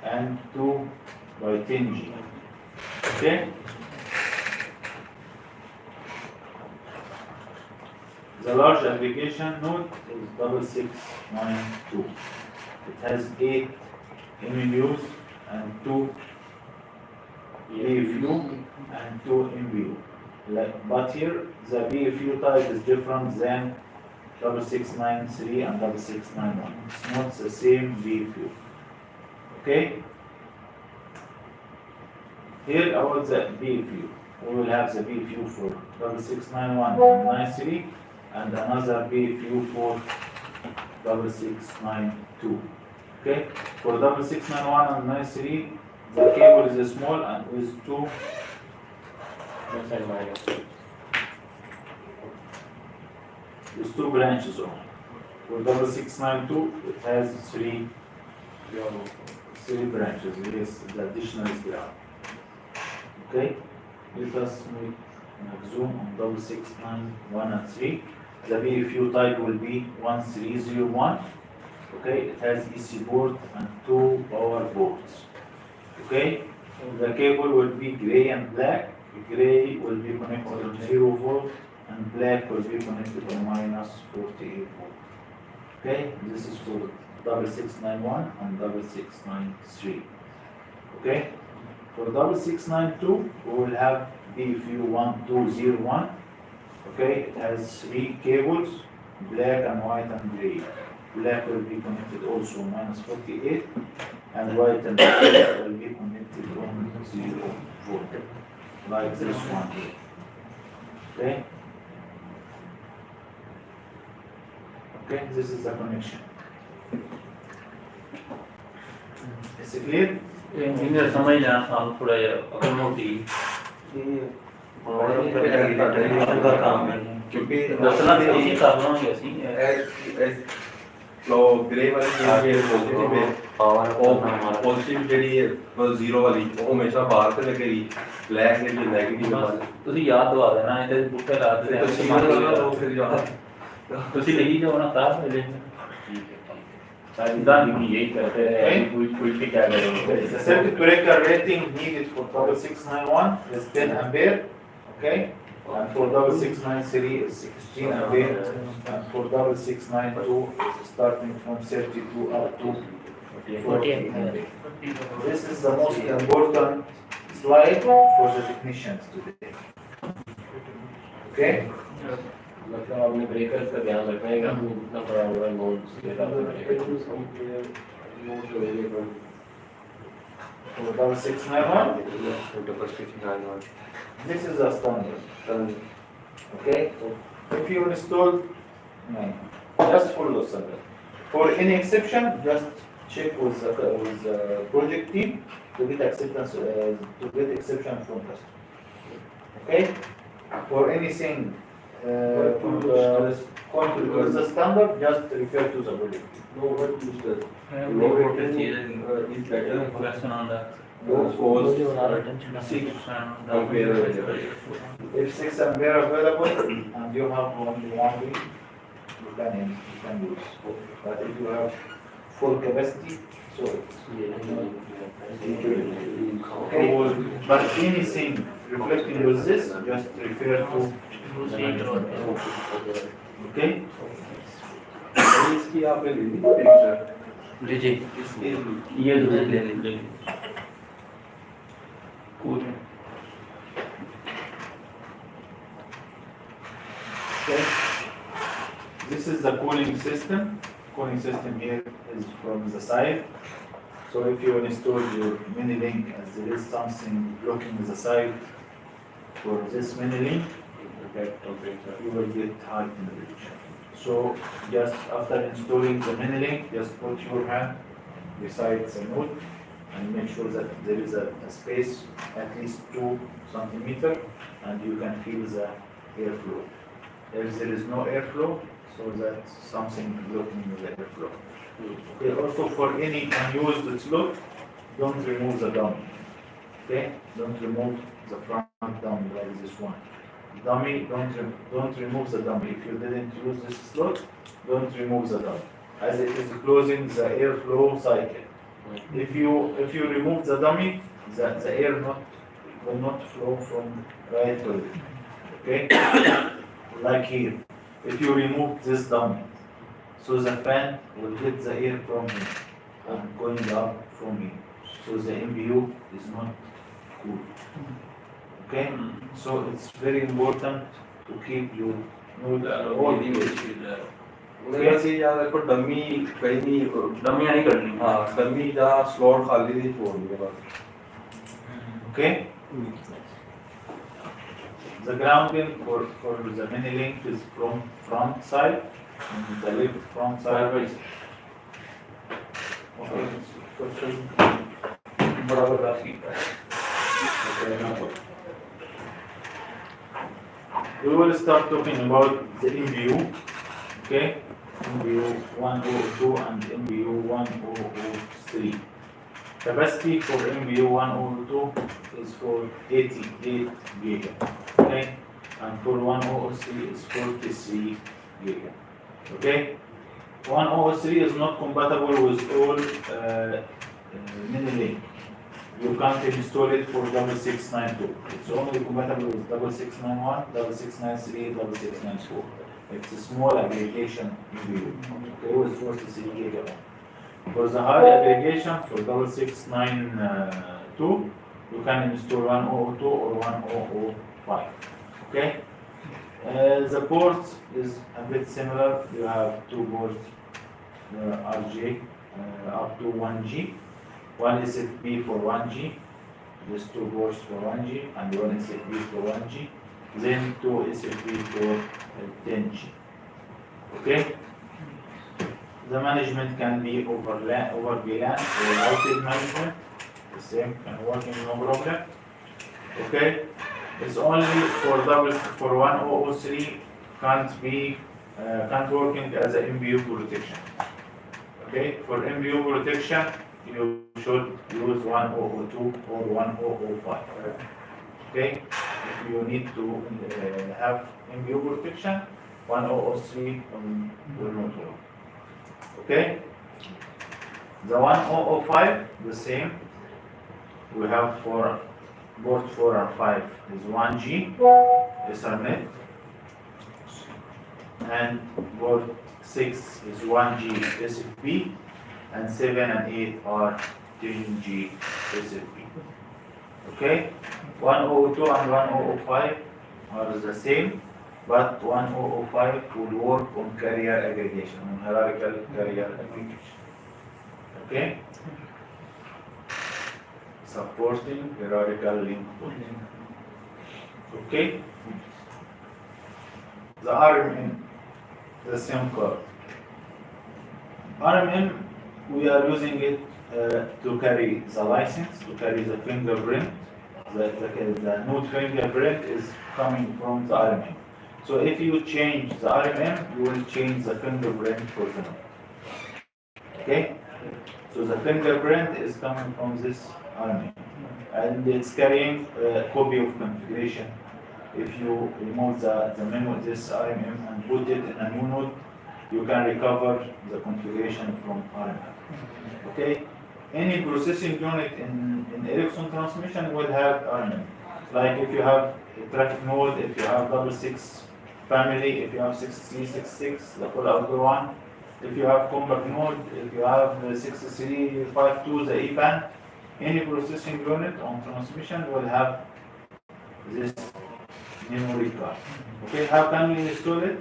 [SPEAKER 1] and 2 by 10G. Okay? The large aggregation node is 6692. It has 8 MMUs and 2 BFU and 2 MBU. But here the BFU type is different than 6693 and 6691. It's not the same BFU. Okay? Here about the BFU. We will have the BFU for 6691 and 93 and another BFU for 6692. Okay? For 6691 and 93, the cable is small and with two
[SPEAKER 3] Plus and minus.
[SPEAKER 1] with two branches on. For 6692, it has three branches. Yes, the additional is ground. Okay, let us make a zoom on 6691 and 3. The BFU type will be 1301. Okay, it has EC port and two power ports. Okay, the cable will be gray and black. Gray will be connected to 0 volt and black will be connected to minus 48 volt. Okay, this is for 6691 and 6693. Okay, for 6692 we will have BFU 1201. Okay, it has three cables, black and white and gray. Black will be connected also minus 48 and white and gray will be connected on 0 volt, like this one here. Okay. Okay, this is the connection. Is it clear?
[SPEAKER 4] Engineer समझ लेना साल थोड़ा या अकल मोटी का काम है
[SPEAKER 2] क्योंकि
[SPEAKER 4] दसना तो ये कर लांगे ਅਸੀਂ
[SPEAKER 2] ਲੋ ਗ੍ਰੇ ਵਾਲੀ ਜਿਹੜੀ ਪੋਜ਼ਿਟਿਵ ਹੈ ਉਹ ਪੋਜ਼ਿਟਿਵ ਜਿਹੜੀ ਹੈ ਉਹ ਜ਼ੀਰੋ ਵਾਲੀ ਉਹ ਹਮੇਸ਼ਾ ਬਾਹਰ ਤੇ ਲੱਗੇਗੀ ਬਲੈਕ ਜਿਹੜੀ ਨੈਗੇਟਿਵ ਹੈ
[SPEAKER 4] ਤੁਸੀਂ ਯਾਦ ਦਵਾ ਦੇਣਾ ਇਹਦੇ ਬੁੱਕੇ ਲਾ ਦੇ
[SPEAKER 2] ਤੁਸੀਂ ਮੰਨ ਫਿਰ ਯਾਰ
[SPEAKER 4] ਤੁਸੀਂ ਲਿਖੀ ਜਾਓ ਨਾ ਸਾਰ ਪਹਿਲੇ
[SPEAKER 3] साइंसदान भी यही करते हैं कुछ भी क्या करेंगे
[SPEAKER 1] The circuit breaker rating needed for 6691 is 10 ampere. Okay, and for 6693 is 16 ampere, and for 6692 is starting from 32 up to 40 ampere. This is the most important slide for the technicians today. Okay.
[SPEAKER 3] मतलब आपने breakers का ध्यान रखना है कि आपने जितना पड़ा हुआ है नोट्स के साथ
[SPEAKER 1] For 6691, this is the standard. Okay, if you install, no, just follow the standard. For any exception, just check with the project team to get acceptance, to get exception from customer. Okay, for anything conflict with the standard, just refer to the project.
[SPEAKER 2] No, what is that?
[SPEAKER 4] No
[SPEAKER 2] is better
[SPEAKER 4] question on that
[SPEAKER 2] suppose 6 ampere
[SPEAKER 1] If 6 ampere available and you have only 1 week, you can use. But if you have full capacity, so okay. But anything reflecting with this, just refer to the management. Okay?
[SPEAKER 2] इसकी आपने ले ली picture
[SPEAKER 4] लीजिए ये ले लीजिए
[SPEAKER 1] Okay. This is the cooling system. Cooling system here is from the side. So if you install your mini link, as there is something blocking the side for this mini link, you will get high temperature. So just after installing the mini link, just put your hand beside the node and make sure that there is a space at least 2 centimeters and you can feel the airflow. If there is no airflow, so that's something blocking the airflow. Okay, also for any unused slot, don't remove the dummy. Okay, don't remove the front dummy like this one. Dummy, don't remove the dummy. If you didn't use this slot, don't remove the dummy, as it is closing the airflow cycle. If you remove the dummy, the air will not flow from right to left. Okay, like here. If you remove this dummy, so the fan will get the air from here and going up from here. So the MBU is not cool. Okay, so it's very important to keep your node
[SPEAKER 2] मेरा से याद है को dummy कहीं नहीं
[SPEAKER 4] डमियां नहीं करनी।
[SPEAKER 2] हाँ डमी जहाँ स्लॉट खाली नहीं छोड़नी है बस।
[SPEAKER 1] Okay. The grounding for the mini link is from front side, the left front side. Okay.
[SPEAKER 4] बड़ा बड़ा सीट है।
[SPEAKER 1] We will start talking about the MBU, okay? MBU 1002 and MBU 1003. Capacity for MBU 1002 is for 88 giga, okay? And for 1003 is 43 giga, okay? 1003 is not compatible with all mini link. You can't install it for 6692. It's only compatible with 6691, 6693, 6694. It's a small aggregation MBU, okay, with 43 gigabyte. For the high aggregation for 6692, you can install 1002 or 1005. Okay? The ports is a bit similar. You have two ports, RJ up to 1G. One SFP for 1G, just two ports for 1G, and one SFP for 1G, then two SFP for 10G. Okay? The management can be over VLAN or routed management. The same can work in no problem. Okay? It's only for 1003 can't working as a MBU protection. Okay? For MBU protection, you should use 1002 or 1005. Okay? If you need to have MBU protection, 1003 will not work. Okay? The 1005, the same. We have for port 4 and 5 is 1G Ethernet, and port 6 is 1G SFP, and 7 and 8 are 10G SFP. Okay? 1002 and 1005 are the same, but 1005 will work on carrier aggregation, on hierarchical carrier aggregation. Okay? Supporting hierarchical link pooling. Okay? The RMM, the same card. RMM, we are using it to carry the license, to carry the fingerprint. The node fingerprint is coming from the RMM. So if you change the RMM, you will change the fingerprint for the node. Okay? So the fingerprint is coming from this RMM. And it's carrying a copy of configuration. If you remove the menu of this RMM and put it in a new node, you can recover the configuration from RMM. Okay? Any processing unit in Ericsson transmission will have RMM. Like if you have a traffic node, if you have 66 family, if you have 6366, the full outdoor one, if you have compact node, if you have 6352, the EPAN, any processing unit on transmission will have this memory card. Okay, how can we install it?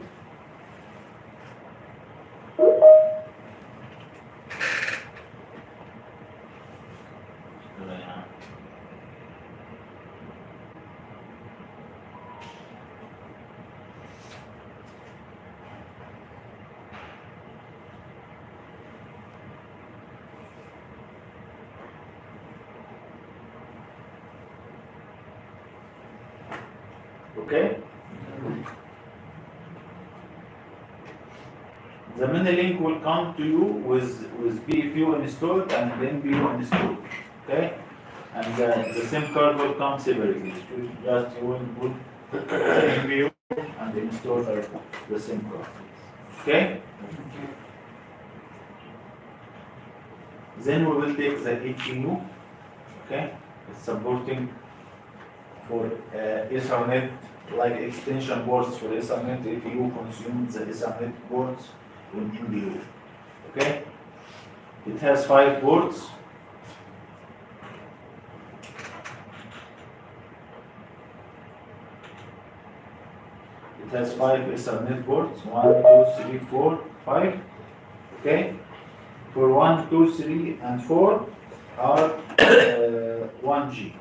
[SPEAKER 1] Okay? The mini link will come to you with BFU installed and NBU installed. Okay? And the SIM card will come separately. Just you will put NBU and install the SIM card. Okay? Then we will take the ETU. Okay? It's supporting for Ethernet, like extension ports for Ethernet, if you consume the Ethernet ports in MBU. Okay? It has 5 ports. It has 5 Ethernet ports, 1, 2, 3, 4, 5. Okay? For 1, 2, 3, and 4 are 1G.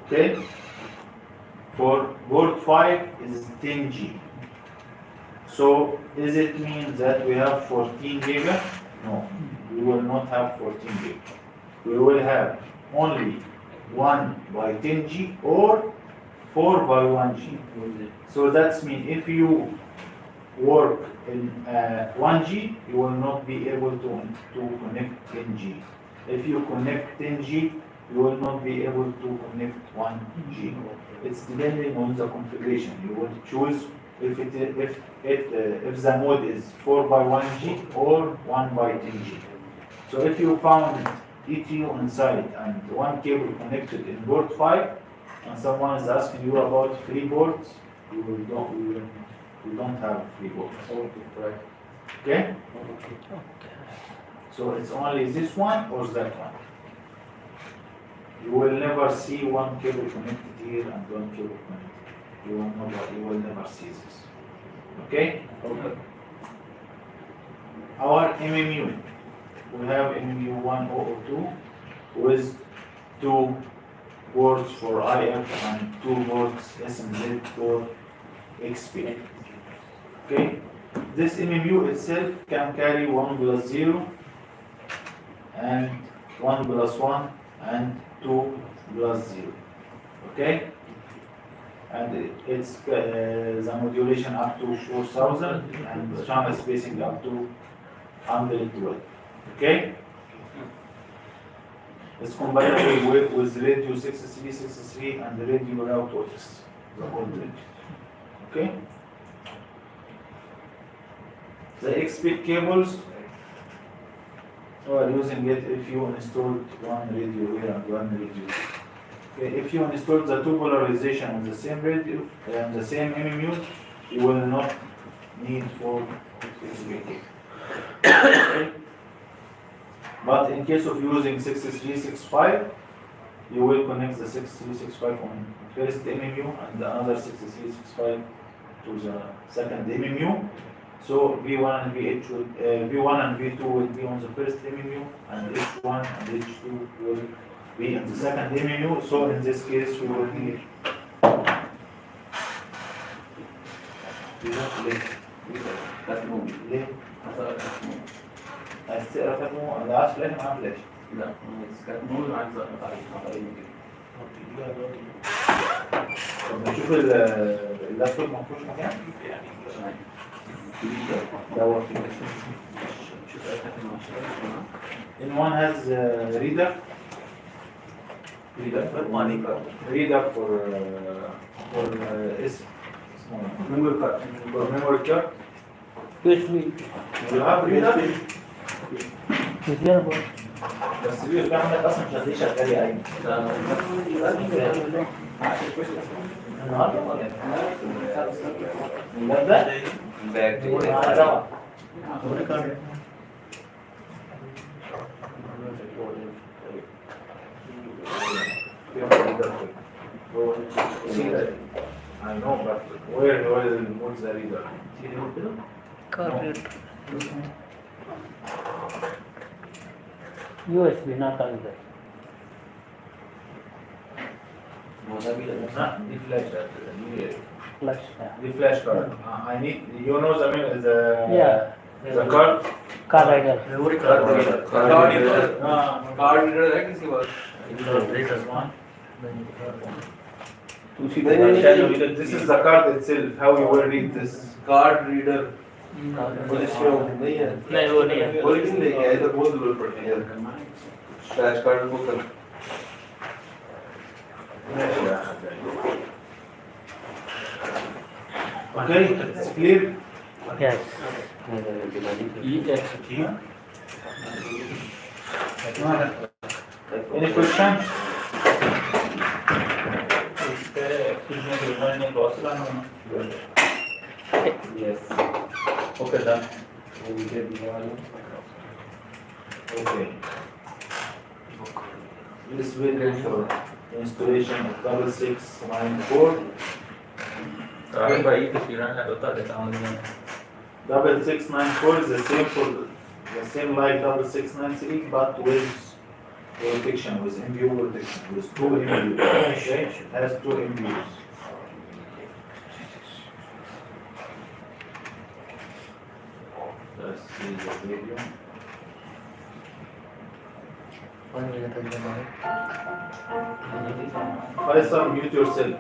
[SPEAKER 1] Okay? For port 5 is 10G. So, does it mean that we have 14 giga? No, we will not have 14 giga. We will have only 1 by 10G or 4 by 1G. So that means if you work in 1G, you will not be able to connect 10G. If you connect 10G, you will not be able to connect 1G. It's depending on the configuration. You will choose if the mode is 4 by 1G or 1 by 10G. So if you found ETU inside and one cable connected in port 5, and someone is asking you about free ports, you don't have free ports. Okay? So it's only this one or that one. You will never see one cable connected here and one cable connected. You will never see this. Okay? Our MMU. We have MMU 1002 with 2 ports for IF and 2 ports SMZ for XP. Okay? This MMU itself can carry 1 plus 0 and 1 plus 1 and 2 plus 0. Okay? And it's the modulation up to 4000 and the channel spacing up to 112. Okay? It's compatible with radio 6363 and the radio route OS, the old radio. Okay? The XP cables are using it if you installed one radio here and one radio. Okay, if you installed the 2 polarization on the same radio and the same MMU, you will not need for XP cable. Okay? But in case of using 6365, you will connect the 6365 on first MMU and another 6365 to the second MMU. So V1 and V1 and V2 will be on the first MMU, and H1 and H2 will be in the second MMU. So in this case, we will need استقرأتمو العاش فلاش مع فلاش
[SPEAKER 4] لا كاتمول عن
[SPEAKER 1] طب نشوف اللابتوب ما فيهوش مكان يعني دور فيه شوف in one has reader for memory card. You have reader? بس اليوز بتاع عندك اصلا مش هتلاقيه شغال يا ايمن. النهارده ولا I know, but what's the reader?
[SPEAKER 4] USB, not converter.
[SPEAKER 1] The flash,
[SPEAKER 4] Flash, yeah.
[SPEAKER 1] the flash card. I need, you know the
[SPEAKER 4] Yeah.
[SPEAKER 1] the card.
[SPEAKER 4] Car rider.
[SPEAKER 2] Card reader है किसी बात?
[SPEAKER 1] This is one. This is the card itself. How you will read this?
[SPEAKER 2] Card reader. नहीं है।
[SPEAKER 4] नहीं वो नहीं है।
[SPEAKER 2] वो लेकिन नहीं है, इधर बहुत जरूरत पड़ती है। Flash card को कर।
[SPEAKER 1] Okay, it's clear.
[SPEAKER 4] Yes.
[SPEAKER 1] Any question?
[SPEAKER 2] Yes.
[SPEAKER 1] Okay, done. Okay. This will be for installation of 6694.
[SPEAKER 4] ਸਾਰੇ ਭਾਈ ਤਸਵੀਰਾਂ ਲੈ ਲਓ ਤੁਹਾਡੇ ਸਾਹਮਣੇ
[SPEAKER 1] 6694 is the same for the same like 6693 but with protection, with MBU protection, with two MBUs. Okay? It has two MBUs. Let's see the video. Faisal, mute yourself.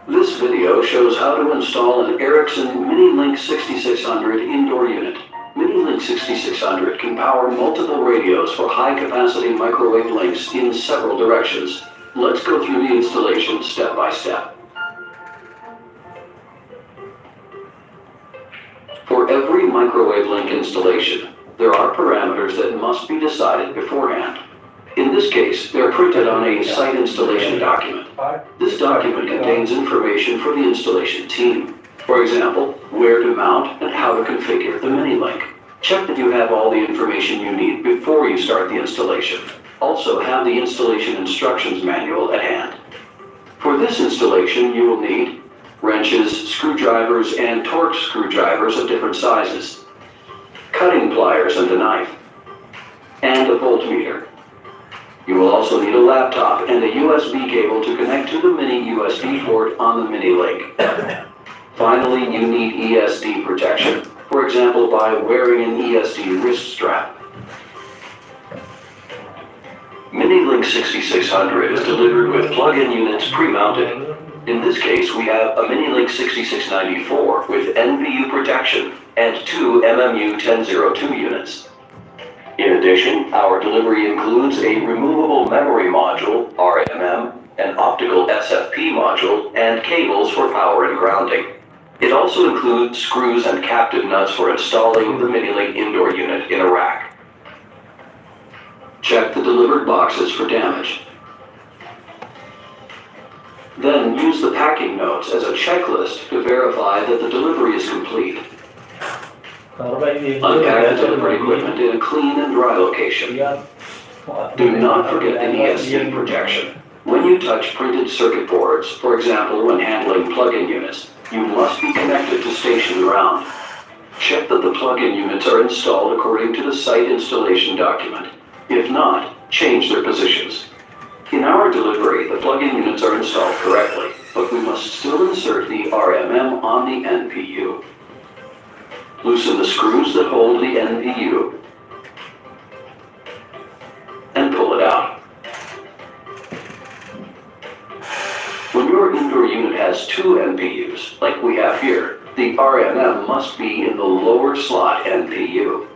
[SPEAKER 5] This video shows how to install an Ericsson Mini-Link 6600 indoor unit. Mini-Link 6600 can power multiple radios for high-capacity microwave links in several directions. Let's go through the installation step by step. For every microwave link installation, there are parameters that must be decided beforehand. In this case, they're printed on a site installation document. This document contains information for the installation team. For example, where to mount and how to configure the mini-link. Check that you have all the information you need before you start the installation. Also have the installation instructions manual at hand. For this installation, you will need wrenches, screwdrivers, and Torx screwdrivers of different sizes, cutting pliers and a knife, and a voltmeter. You will also need a laptop and a USB cable to connect to the mini USB port on the mini-link. Finally, you need ESD protection, for example by wearing an ESD wrist strap. Mini-Link 6600 is delivered with plug-in units pre-mounted. In this case, we have a Mini-Link 6694 with NPU protection and two MMU 1002 units. In addition, our delivery includes a removable memory module, RMM, an optical SFP module, and cables for power and grounding. It also includes screws and captive nuts for installing the Mini-Link indoor unit in a rack. Check the delivered boxes for damage. Then use the packing notes as a checklist to verify that the delivery is complete. Unpack the delivery equipment in a clean and dry location. Do not forget the ESD protection. When you touch printed circuit boards, for example when handling plug-in units, you must be connected to station ground. Check that the plug-in units are installed according to the site installation document. If not, change their positions. In our delivery, the plug-in units are installed correctly, but we must still insert the RMM on the NPU. Loosen the screws that hold the NPU and pull it out. When your indoor unit has two NPUs, like we have here, the RMM must be in the lower slot NPU.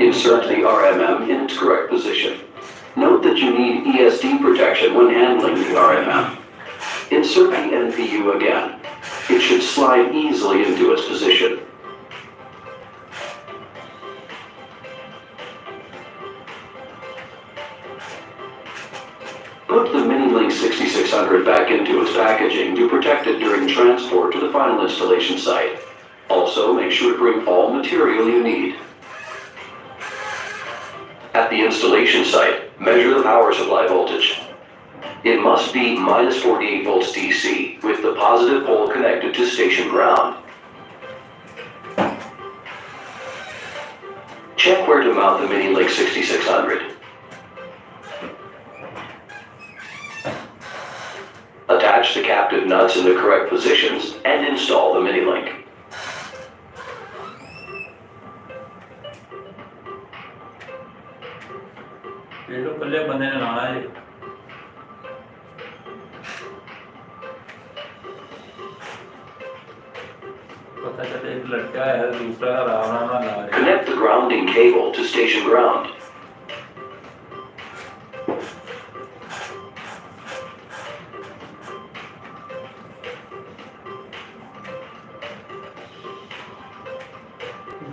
[SPEAKER 5] Insert the RMM in its correct position. Note that you need ESD protection when handling the RMM. Insert the NPU again. It should slide easily into its position. Put the Mini-Link 6600 back into its packaging to protect it during transport to the final installation site. Also, make sure to bring all material you need. At the installation site, measure the power supply voltage. It must be minus 48 volts DC with the positive pole connected to station ground. Check where to mount the Mini-Link 6600. Attach the captive nuts in the correct positions and install the Mini-Link.
[SPEAKER 4] ये तो पहले बंदे ने लाना है पता चले एक लड़का है दूसरा रावण ला रहा है
[SPEAKER 5] Connect the grounding cable to station ground.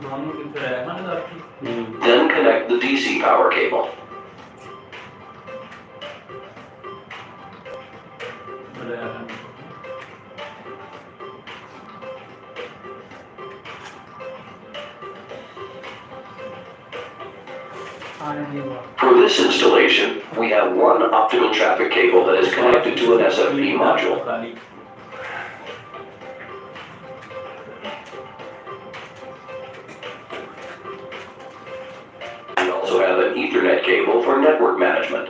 [SPEAKER 4] दोनों किधर है ना
[SPEAKER 5] Then connect the DC power cable. For this installation, we have one optical traffic cable that is connected to an SFP module. We also have an Ethernet cable for network management.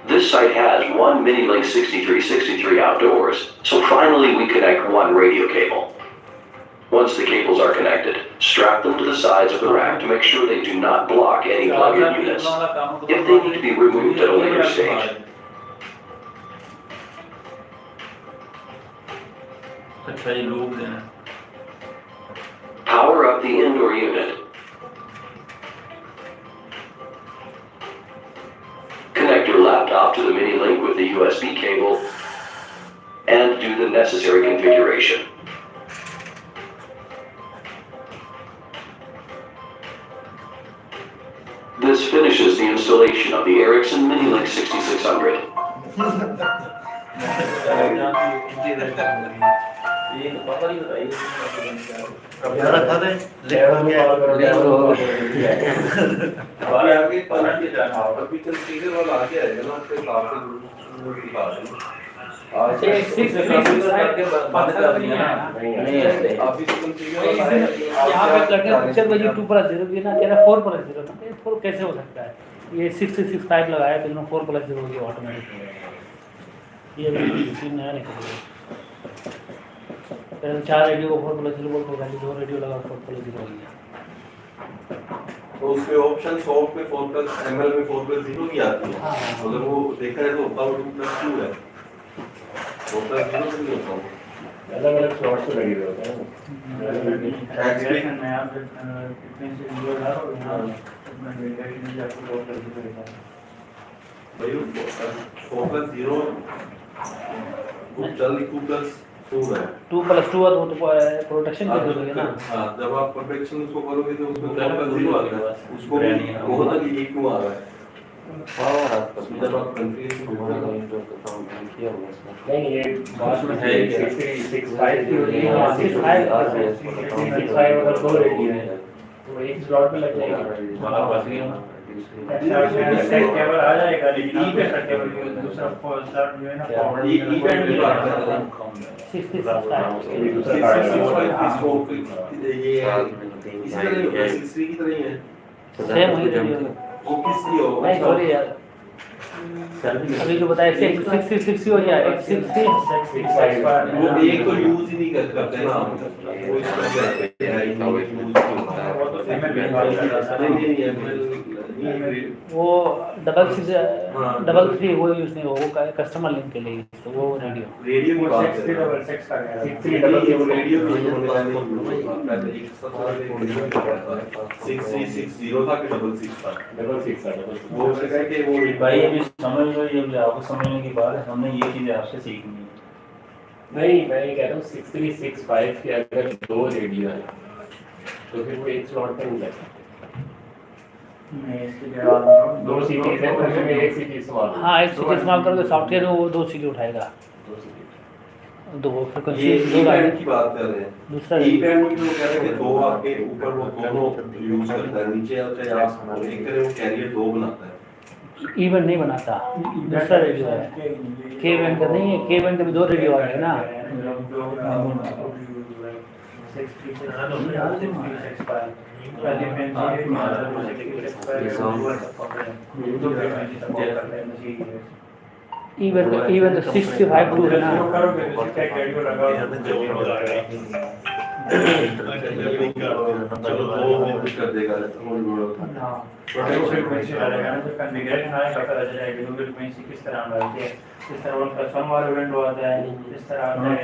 [SPEAKER 5] This site has one Mini-Link 6363 outdoors, so finally we connect one radio cable. Once the cables are connected, strap them to the sides of the rack to make sure they do not block any plug-in units. If they need to be removed at a later stage. Power up the indoor unit. Connect your laptop to the Mini-Link with the USB cable and do the necessary configuration. This finishes the installation of the Ericsson Mini-Link 6600.
[SPEAKER 4] यहाँ पे picture में ये 2+0 भी ना कह रहा 4+0 ना 4 कैसे हो सकता है? ये 665 लगाया तो इन्होंने 4+0 हो गया ऑटोमेटिक। ये मशीन नया निकल गया। पहले 4 रेडियो को 4+0 बोलते थे, 2 रेडियो लगा 4+0 हो गया।
[SPEAKER 2] तो उसमें ऑप्शन सॉफ्ट में 4+ ML में 4+0 की आती है। अगर वो देखा है तो होता वो 2+2 है। 4+0 नहीं होता वो।
[SPEAKER 3] अलग-अलग स्लॉट्स पे लगे हुए होते हैं।
[SPEAKER 1] एक्सप्लेन में आप फ्रीक्वेंसी जो है और यहाँ वेरिएशन में आपको 4+0 रहता है।
[SPEAKER 2] भाई 4+0 वो जल्दी 2+2 है।
[SPEAKER 4] 2+2 है तो प्रोटेक्शन के लिए ना।
[SPEAKER 2] हाँ, जब आप प्रोटेक्शन उसको करोगे तो उसमें 4+0 आता है। उसको बहुत ही ये क्यों आ रहा है? जब आप कंफ्यूज
[SPEAKER 3] नहीं ये बात में है 65 की होती है 65 अगर 2 रेडियो है तो एक स्लॉट में लग जाएगा केवल आ जाएगा लेकिन ई पे केवल दूसरा स्लॉट जो है ना ई पे की बात कर रहा हूं
[SPEAKER 4] 65
[SPEAKER 2] ये इसी तरह 63 की तरह ही है
[SPEAKER 4] सेम वही रेडियो
[SPEAKER 2] वो किसकी हो
[SPEAKER 4] नहीं सॉरी यार अभी जो बताया 660 हो गया 660
[SPEAKER 2] वो एक तो यूज ही नहीं करते ना वो इस तरह से है यूज
[SPEAKER 4] वो 633 वो यूज नहीं वो कस्टमर लिंक के लिए तो वो रेडियो
[SPEAKER 2] रेडियो की बात है
[SPEAKER 3] 63
[SPEAKER 2] रेडियो भी पहले 6360 था कि 66 था वो जगह के वो
[SPEAKER 6] भाई अभी समझ लो ये आपको समझने की बात है हमने ये चीजें आपसे सीखनी है
[SPEAKER 3] नहीं मैं ये कह रहा हूँ 6365 के अगर 2 रेडियो है तो फिर वो एक स्लॉट पे नहीं लगता दो सीटी है तो फिर एक सीटी इस्तेमाल
[SPEAKER 4] हाँ एक सीटी इस्तेमाल करोगे सॉफ्टवेयर में वो 2 सीटी उठाएगा दो फ्रीक्वेंसी
[SPEAKER 2] ये
[SPEAKER 4] दो
[SPEAKER 2] बैंड की बात कर रहे हैं
[SPEAKER 4] दूसरा
[SPEAKER 2] ई बैंड में जो कह रहे हैं कि 2 आपके ऊपर वो दोनों यूज करता है नीचे आता है आप एक तरह वो कैरियर 2 बनाता है
[SPEAKER 4] इवन नहीं बनाता दूसरा रेडियो है के बैंड का नहीं है के बैंड का भी 2 रेडियो आ गए ना इवन तो 65 टू है ना
[SPEAKER 2] चलो वो कर देगा
[SPEAKER 1] फ्रीक्वेंसी डालेगा ना तो कॉन्फ़िगरेशन आएगा पता चलेगा कि फ्रीक्वेंसी किस तरह डालते हैं इस तरह उनका सम वाला विंडो आता है इस तरह आता है